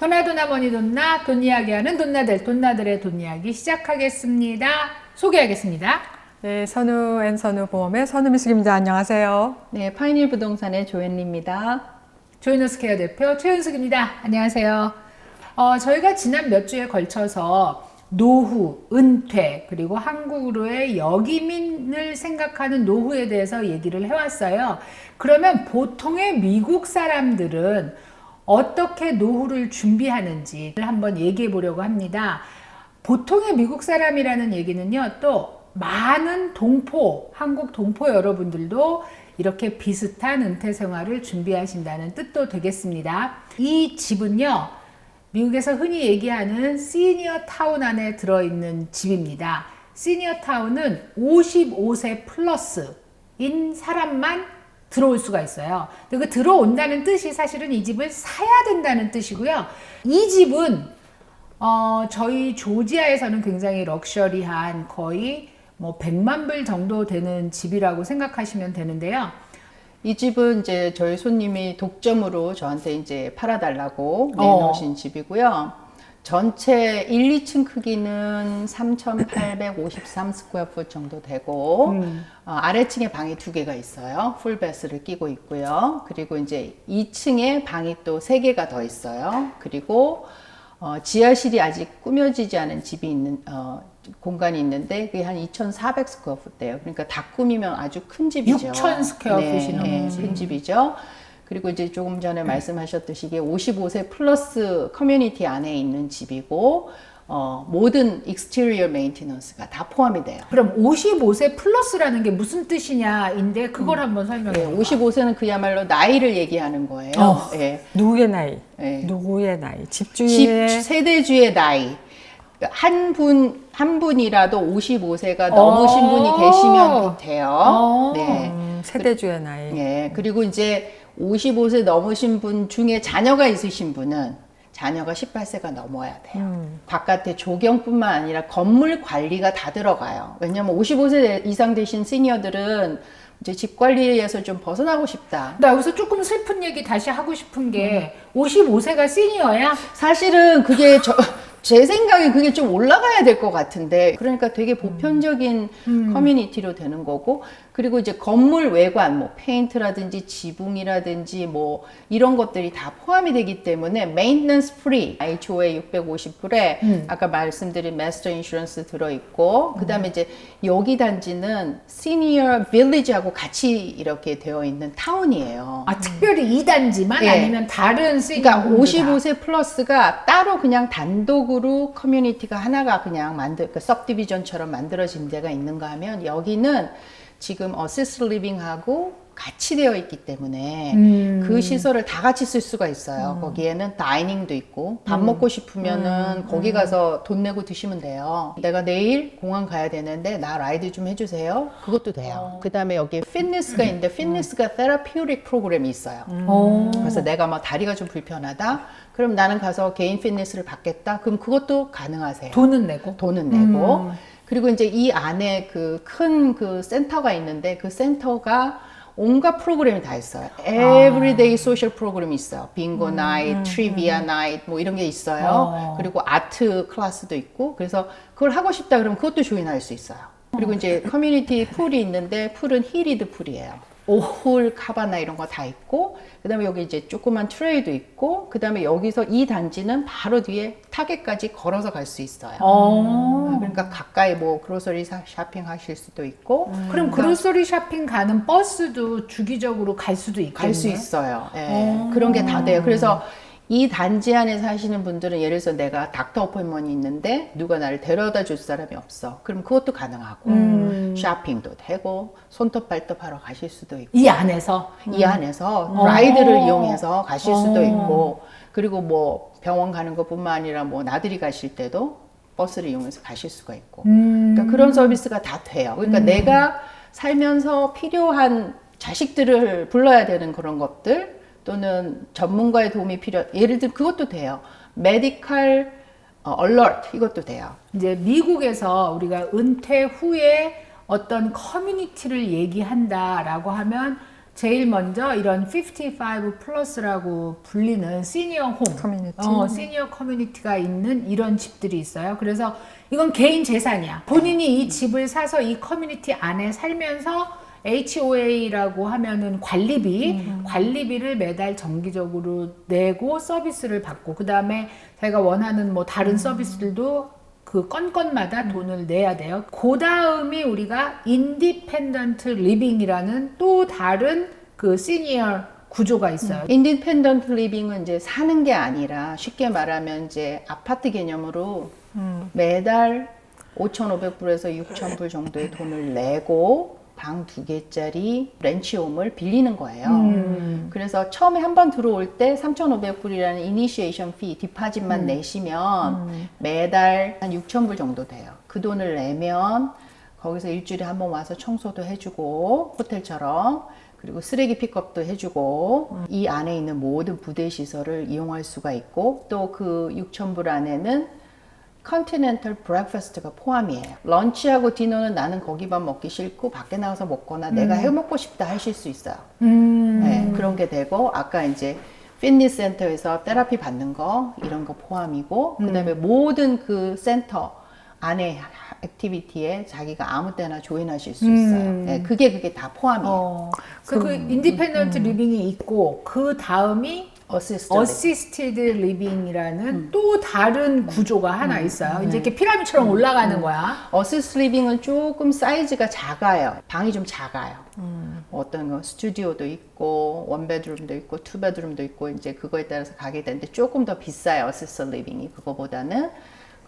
허나도나 머니돈나 돈 이야기하는 돈나들의 돈 이야기 시작하겠습니다. 소개하겠습니다. 네, 선우 앤 선우 보험의 선우미숙입니다. 안녕하세요. 네, 파이닐 부동산의 조앤리입니다. 조이너스케어 대표 최윤숙입니다. 안녕하세요. 저희가 지난 몇 주에 걸쳐서 노후, 은퇴, 그리고 한국으로의 역이민을 생각하는 노후에 대해서 얘기를 해왔어요. 그러면 보통의 미국 사람들은 어떻게 노후를 준비하는지를 한번 얘기해 보려고 합니다. 보통의 미국 사람이라는 얘기는요, 또 많은 동포, 한국 동포 여러분들도 이렇게 비슷한 은퇴 생활을 준비하신다는 뜻도 되겠습니다. 이 집은요, 미국에서 흔히 얘기하는 시니어 타운 안에 들어있는 집입니다. 시니어 타운은 55세 플러스인 사람만 들어올 수가 있어요. 근데 그 들어온다는 뜻이 사실은 이 집을 사야 된다는 뜻이고요. 이 집은 저희 조지아에서는 굉장히 럭셔리한 거의 뭐 100만 불 정도 되는 집이라고 생각하시면 되는데요. 이 집은 이제 저희 손님이 독점으로 저한테 이제 팔아달라고 내놓으신 집이고요. 전체 1, 2층 크기는 3,853 스퀘어풋 정도 되고, 아래층에 방이 2개가 있어요. 풀베스를 끼고 있고요. 그리고 이제 2층에 방이 또 3개가 더 있어요. 그리고 지하실이 아직 꾸며지지 않은 집이 있는, 공간이 있는데 그게 한 2,400 스퀘어풋 돼요. 그러니까 다 꾸미면 아주 큰 집이죠. 6,000 스퀘어풋이 넘는 큰 집이죠. 그리고 이제 조금 전에 말씀하셨듯이 이게 55세 플러스 커뮤니티 안에 있는 집이고, 모든 익스테리어 메인테넌스가 다 포함이 돼요. 그럼 55세 플러스라는 게 무슨 뜻이냐인데 그걸 한번 설명해 네, 볼까요? 55세는 그야말로 나이를 얘기하는 거예요. 예. 누구의 나이? 네. 누구의 나이? 집주인의 세대주의 나이. 한 분이라도 55세가 넘으신 분이 계시면 돼요. 네. 세대주의 나이. 네. 그리고 이제 55세 넘으신 분 중에 자녀가 있으신 분은 자녀가 18세가 넘어야 돼요. 바깥에 조경뿐만 아니라 건물 관리가 다 들어가요. 왜냐면 55세 이상 되신 시니어들은 이제 집 관리에서 좀 벗어나고 싶다. 나 여기서 조금 슬픈 얘기 다시 하고 싶은 게 55세가 시니어야? 사실은 그게 제 생각에 그게 좀 올라가야 될 것 같은데, 그러니까 되게 보편적인 커뮤니티로 되는 거고, 그리고 이제 건물 외관, 뭐 페인트라든지 지붕이라든지 뭐 이런 것들이 다 포함이 되기 때문에 maintenance free, HOA 650불에 아까 말씀드린 마스터 인슈런스 들어있고, 그 다음에 이제 여기 단지는 시니어 빌리지하고 같이 이렇게 되어 있는 타운이에요. 아, 특별히 이 단지만 예. 아니면 다른 시니어 그러니까 55세 플러스가 따로 그냥 단독으로 커뮤니티가 하나가 그냥 그 सब디비전처럼 만들어진 데가 있는가 하면, 여기는 지금 어시스트 리빙하고 같이 되어 있기 때문에 그 시설을 다 같이 쓸 수가 있어요. 거기에는 다이닝도 있고, 밥 먹고 싶으면은 거기 가서 돈 내고 드시면 돼요. 내가 내일 공항 가야 되는데 나 라이드 좀 해주세요. 그것도 돼요. 그 다음에 여기 피트니스가 있는데, 피트니스가 테라피우틱 프로그램이 있어요. 그래서 내가 뭐 다리가 좀 불편하다, 그럼 나는 가서 개인 피트니스를 받겠다, 그럼 그것도 가능하세요. 돈은 내고? 돈은 내고. 그리고 이제 이 안에 그 큰 그 센터가 있는데, 그 센터가 온갖 프로그램이 다 있어요. Everyday social 프로그램이 있어요. 빙고 나이트, 트리비아 나이트, 뭐 이런 게 있어요. 그리고 아트 클래스도 있고, 그래서 그걸 하고 싶다 그러면 그것도 조인할 수 있어요. 그리고 이제 커뮤니티 풀이 있는데, 풀은 히리드 풀이에요. 풀, 카바나 이런 거 다 있고, 그 다음에 여기 이제 조그만 트레이도 있고, 그 다음에 여기서 이 단지는 바로 뒤에 타겟까지 걸어서 갈 수 있어요. 그러니까 가까이 뭐 그로서리 쇼핑 하실 수도 있고. 그럼 그로서리 쇼핑 가는 버스도 주기적으로 갈 수도 있겠네? 갈 수 있어요. 예, 그런 게 다 돼요. 그래서 이 단지 안에 사시는 분들은, 예를 들어서 내가 닥터 어포인먼이 있는데 누가 나를 데려다 줄 사람이 없어. 그럼 그것도 가능하고, 쇼핑도 되고, 손톱 발톱 하러 가실 수도 있고. 이 안에서? 이 안에서 라이드를 이용해서 가실 수도 있고, 그리고 뭐 병원 가는 것뿐만 아니라 뭐 나들이 가실 때도 버스를 이용해서 가실 수가 있고. 그러니까 그런 서비스가 다 돼요. 그러니까 내가 살면서 필요한 자식들을 불러야 되는 그런 것들, 또는 전문가의 도움이 예를 들면 그것도 돼요. 메디컬 얼러트, 이것도 돼요. 이제 미국에서 우리가 은퇴 후에 어떤 커뮤니티를 얘기한다라고 하면 제일 먼저 이런 55 플러스라고 불리는 시니어 홈, 커뮤니티. 시니어 커뮤니티가 있는 이런 집들이 있어요. 그래서 이건 개인 재산이야. 본인이 이 집을 사서 이 커뮤니티 안에 살면서 HOA라고 하면은 관리비를 매달 정기적으로 내고 서비스를 받고, 그 다음에 자기가 원하는 뭐 다른 서비스들도 그 건건마다 돈을 내야 돼요. 그 다음이 우리가 인디펜던트 리빙이라는 또 다른 그 시니어 구조가 있어요. 인디펜던트 리빙은 이제 사는 게 아니라 쉽게 말하면 이제 아파트 개념으로 매달 5,500불에서 6,000불 정도의 돈을 내고 방 2개짜리 렌치홈을 빌리는 거예요. 그래서 처음에 한 번 들어올 때 3,500불이라는 이니시에이션 피, 디파짓만 내시면 매달 한 6,000불 정도 돼요. 그 돈을 내면 거기서 일주일에 한 번 와서 청소도 해주고 호텔처럼, 그리고 쓰레기 픽업도 해주고 이 안에 있는 모든 부대 시설을 이용할 수가 있고, 또 그 6,000불 안에는 컨티넨털 브렉퍼스트가 포함이에요. 런치하고 디너는 나는 거기만 먹기 싫고 밖에 나가서 먹거나 내가 해 먹고 싶다 하실 수 있어요. 네, 그런 게 되고, 아까 이제 피트니스 센터에서 테라피 받는 거 이런 거 포함이고, 그다음에 모든 그 센터 안에 액티비티에 자기가 아무 때나 조인하실 수 있어요. 네, 그게 다 포함이에요. 그 인디펜던트 리빙이 있고, 그 다음이 어시스티드 리빙이라는 또 다른 구조가 하나 있어요. 이제 이렇게 피라미드처럼 올라가는 거야. 어시스트 리빙은 조금 사이즈가 작아요. 방이 좀 작아요. 어떤 거 스튜디오도 있고 원베드룸도 있고 투베드룸도 있고, 이제 그거에 따라서 가게 되는데 조금 더 비싸요. 어시스트 리빙이 그거보다는.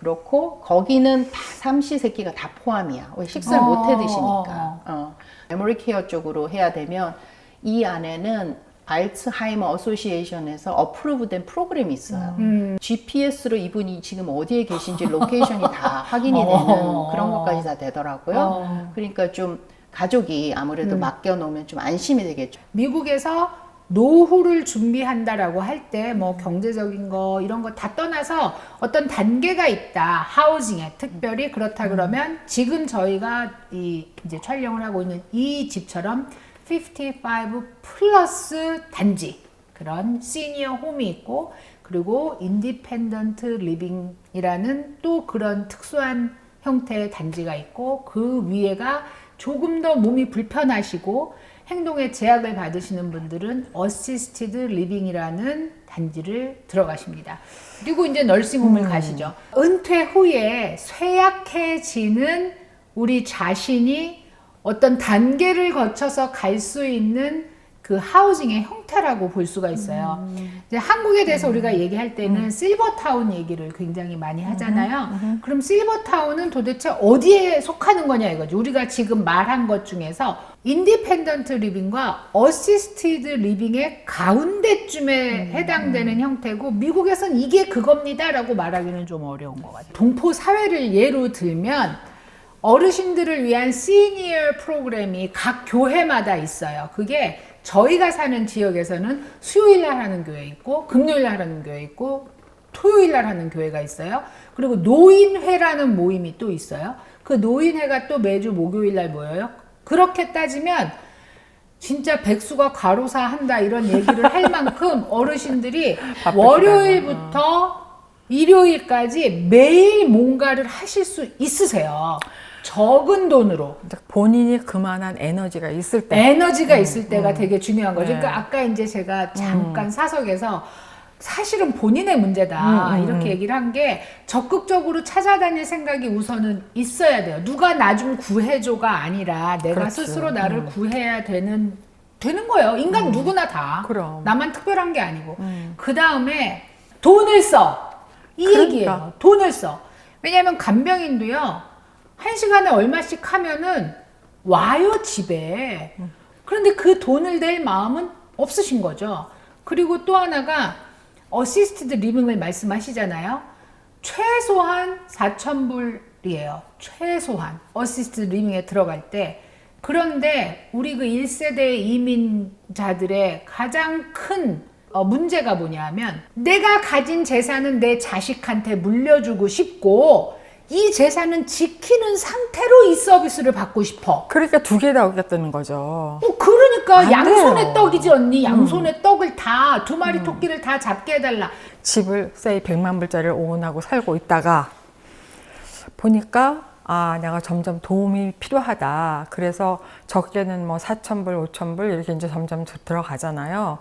그렇고 거기는 다 삼시세끼가 다 포함이야. 왜 식사를 못 해 드시니까. 메모리 케어 쪽으로 해야 되면 이 안에는 알츠하이머 어소시에이션에서 어프로브된 프로그램이 있어요. GPS로 이분이 지금 어디에 계신지 로케이션이 다 확인이 되는 그런 것까지 다 되더라고요. 그러니까 좀 가족이 아무래도 맡겨놓으면 좀 안심이 되겠죠. 미국에서 노후를 준비한다라고 할 때 뭐 경제적인 거 이런 거 다 떠나서 어떤 단계가 있다. 하우징에 특별히 그렇다 그러면 지금 저희가 이제 촬영을 하고 있는 이 집처럼 55 플러스 단지, 그런 시니어 홈이 있고, 그리고 인디펜던트 리빙이라는 또 그런 특수한 형태의 단지가 있고, 그 위에가 조금 더 몸이 불편하시고 행동에 제약을 받으시는 분들은 어시스티드 리빙이라는 단지를 들어가십니다. 그리고 이제 널싱홈을 가시죠. 은퇴 후에 쇠약해지는 우리 자신이 어떤 단계를 거쳐서 갈 수 있는 그 하우징의 형태라고 볼 수가 있어요. 이제 한국에 대해서 우리가 얘기할 때는 실버타운 얘기를 굉장히 많이 하잖아요. 그럼 실버타운은 도대체 어디에 속하는 거냐 이거지. 우리가 지금 말한 것 중에서 인디펜던트 리빙과 어시스티드 리빙의 가운데쯤에 해당되는 형태고, 미국에선 이게 그겁니다라고 말하기는 좀 어려운 것 같아요. 동포 사회를 예로 들면 어르신들을 위한 시니어 프로그램이 각 교회마다 있어요. 그게 저희가 사는 지역에서는 수요일 날 하는 교회 있고, 금요일 날 하는 교회 있고, 토요일 날 하는 교회가 있어요. 그리고 노인회라는 모임이 또 있어요. 그 노인회가 또 매주 목요일 날 모여요. 그렇게 따지면 진짜 백수가 과로사 한다 이런 얘기를 할 만큼 어르신들이 월요일부터 일요일까지 매일 뭔가를 하실 수 있으세요. 적은 돈으로. 본인이 그만한 에너지가 있을 때. 에너지가 있을 때가 되게 중요한 거죠. 그러니까 아까 이제 제가 잠깐 사석에서 사실은 본인의 문제다 이렇게 얘기를 한 게, 적극적으로 찾아다닐 생각이 우선은 있어야 돼요. 누가 나 좀 구해줘가 아니라 내가 그렇지. 스스로 나를 구해야 되는 거예요. 인간 누구나 다. 그럼. 나만 특별한 게 아니고. 그 다음에 돈을 써. 이 그러니까. 얘기예요. 돈을 써. 왜냐하면 간병인도요, 1시간에 얼마씩 하면은 와요, 집에. 그런데 그 돈을 낼 마음은 없으신 거죠. 그리고 또 하나가 어시스티드 리빙을 말씀하시잖아요. 최소한 4,000불이에요. 최소한. 어시스티드 리빙에 들어갈 때. 그런데 우리 그 1세대 이민자들의 가장 큰 문제가 뭐냐면, 내가 가진 재산은 내 자식한테 물려주고 싶고, 이 재산은 지키는 상태로 이 서비스를 받고 싶어. 그러니까 두 개 다 오겠다는 거죠. 그러니까 그러니까 안 양손에 돼요. 떡이지 언니. 양손에 떡을 다 두 마리 토끼를 다 잡게 해달라. 집을 세이 100만 불짜리를 오운하고 살고 있다가 보니까 아, 내가 점점 도움이 필요하다. 그래서 적게는 뭐 4,000불, 5,000불 이렇게 이제 점점 들어가잖아요.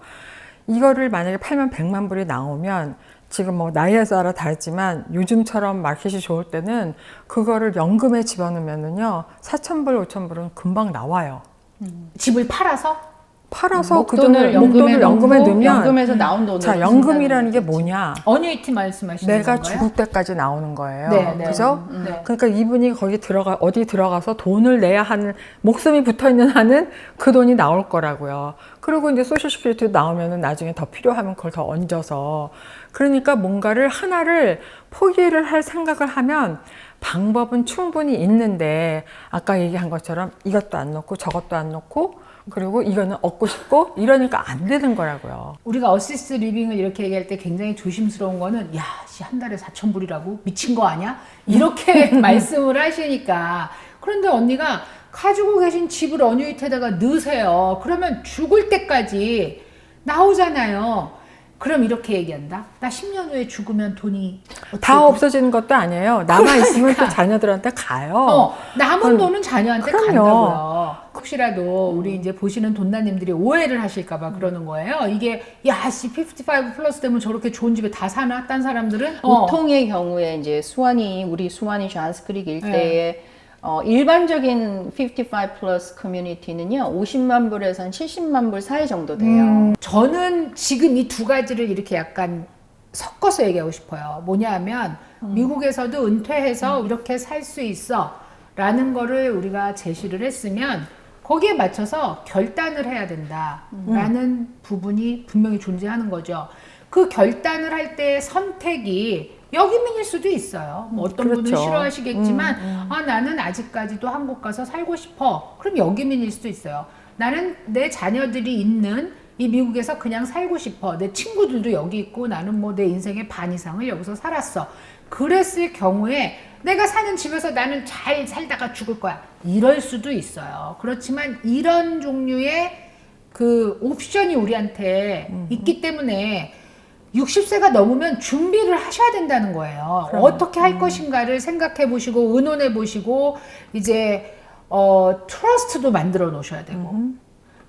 이거를 만약에 팔면 100만 불이 나오면 지금 뭐 나이에 따라 다르지만 요즘처럼 마켓이 좋을 때는 그거를 연금에 집어넣으면은요 4,000불, 5,000불은 금방 나와요. 집을 팔아서? 팔아서 그 목돈을 돈을 목돈을 연금에 넣으면 연금에서 나온 돈을 자, 연금이라는 게 뭐냐? 어뉴이티 말씀하시는 내가 건가요? 죽을 때까지 나오는 거예요. 네, 네. 그죠? 네. 그러니까 이분이 거기 어디 들어가서 돈을 내야 하는, 목숨이 붙어 있는 한은 그 돈이 나올 거라고요. 그리고 이제 소셜 시큐리티 나오면은 나중에 더 필요하면 그걸 더 얹어서. 그러니까 뭔가를 하나를 포기를 할 생각을 하면 방법은 충분히 있는데 아까 얘기한 것처럼 이것도 안 넣고 저것도 안 넣고 그리고 이거는 얻고 싶고 이러니까 안 되는 거라고요. 우리가 어시스트 리빙을 이렇게 얘기할 때 굉장히 조심스러운 거는 야, 씨, 한 달에 4,000불이라고? 미친 거 아니야? 이렇게 말씀을 하시니까. 그런데 언니가 가지고 계신 집을 어뉴이티에다가 넣으세요. 그러면 죽을 때까지 나오잖아요. 그럼 이렇게 얘기한다. 나 10년 후에 죽으면 돈이 다 없어지는 것도 아니에요. 남아있으면 그러니까. 또 자녀들한테 가요. 남은 돈은 자녀한테 그럼요. 간다고요. 혹시라도 우리 이제 보시는 돈나님들이 오해를 하실까봐 그러는 거예요. 이게 야씨 55 플러스 되면 저렇게 좋은 집에 다 사나? 딴 사람들은? 보통의 경우에 이제 우리 수완이 존스크릭 일대에 일반적인 55 플러스 커뮤니티는요 50만 불에서 한 70만 불 사이 정도 돼요. 저는 지금 이 두 가지를 이렇게 약간 섞어서 얘기하고 싶어요. 뭐냐 하면 미국에서도 은퇴해서 이렇게 살 수 있어 라는 거를 우리가 제시를 했으면 거기에 맞춰서 결단을 해야 된다라는 부분이 분명히 존재하는 거죠. 그 결단을 할 때의 선택이 여기민일 수도 있어요. 뭐 어떤 분은 그렇죠. 싫어하시겠지만 아, 나는 아직까지도 한국 가서 살고 싶어. 그럼 여기민일 수도 있어요. 나는 내 자녀들이 있는 이 미국에서 그냥 살고 싶어. 내 친구들도 여기 있고 나는 뭐 내 인생의 반 이상을 여기서 살았어. 그랬을 경우에 내가 사는 집에서 나는 잘 살다가 죽을 거야. 이럴 수도 있어요. 그렇지만 이런 종류의 그 옵션이 우리한테 있기 때문에 60세가 넘으면 준비를 하셔야 된다는 거예요. 어떻게 할 것인가를 생각해 보시고 의논해 보시고 이제 트러스트도 만들어 놓으셔야 되고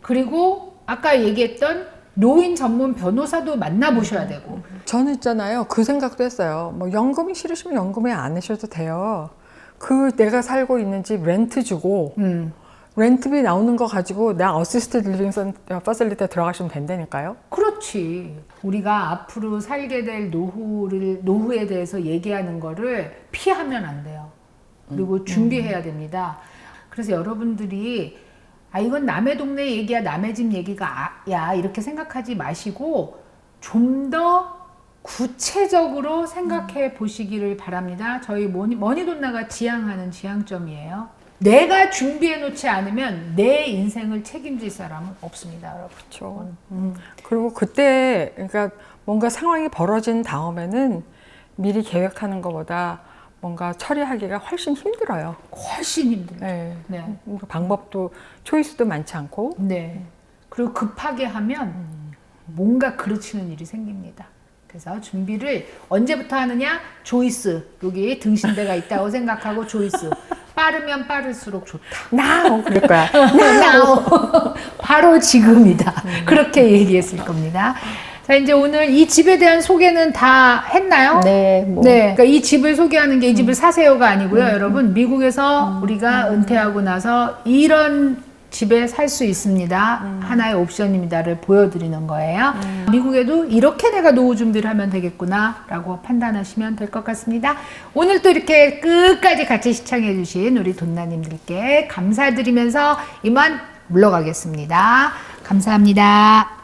그리고 아까 얘기했던 노인 전문 변호사도 만나보셔야 되고. 저는 있잖아요. 그 생각도 했어요. 뭐 연금이 싫으시면 연금에 안 내셔도 돼요. 그 내가 살고 있는 집 렌트 주고 렌트비 나오는 거 가지고 나 어시스트 리빙 퍼실리티에 들어가시면 된다니까요. 그렇지. 우리가 앞으로 살게 될 노후에 대해서 얘기하는 거를 피하면 안 돼요. 그리고 준비해야 됩니다. 그래서 여러분들이 아 이건 남의 동네 얘기야, 남의 집 얘기가 야 이렇게 생각하지 마시고 좀 더 구체적으로 생각해 보시기를 바랍니다. 저희 머니돈나가 지향하는 지향점이에요. 내가 준비해 놓지 않으면 내 인생을 책임질 사람은 없습니다, 여러분. 그렇죠. 그리고 그때 그러니까 뭔가 상황이 벌어진 다음에는 미리 계획하는 것보다 뭔가 처리하기가 훨씬 힘들어요. 훨씬 힘들죠. 네. 네. 방법도 초이스도 많지 않고. 네. 그리고 급하게 하면 뭔가 그르치는 일이 생깁니다. 그래서 준비를 언제부터 하느냐? 조이스. 여기 등신대가 있다고 생각하고 조이스. 빠르면 빠를수록 좋다. now 그럴 거야. now. 바로 지금이다. 그렇게 얘기했을 겁니다. 자, 이제 오늘 이 집에 대한 소개는 다 했나요? 네, 네. 그러니까 이 집을 소개하는 게 이 집을 사세요가 아니고요. 여러분, 미국에서 우리가 은퇴하고 나서 이런 집에 살 수 있습니다. 하나의 옵션입니다를 보여드리는 거예요. 미국에도 이렇게 내가 노후 준비를 하면 되겠구나 라고 판단하시면 될 것 같습니다. 오늘 또 이렇게 끝까지 같이 시청해 주신 우리 돈나님들께 감사드리면서 이만 물러가겠습니다. 감사합니다.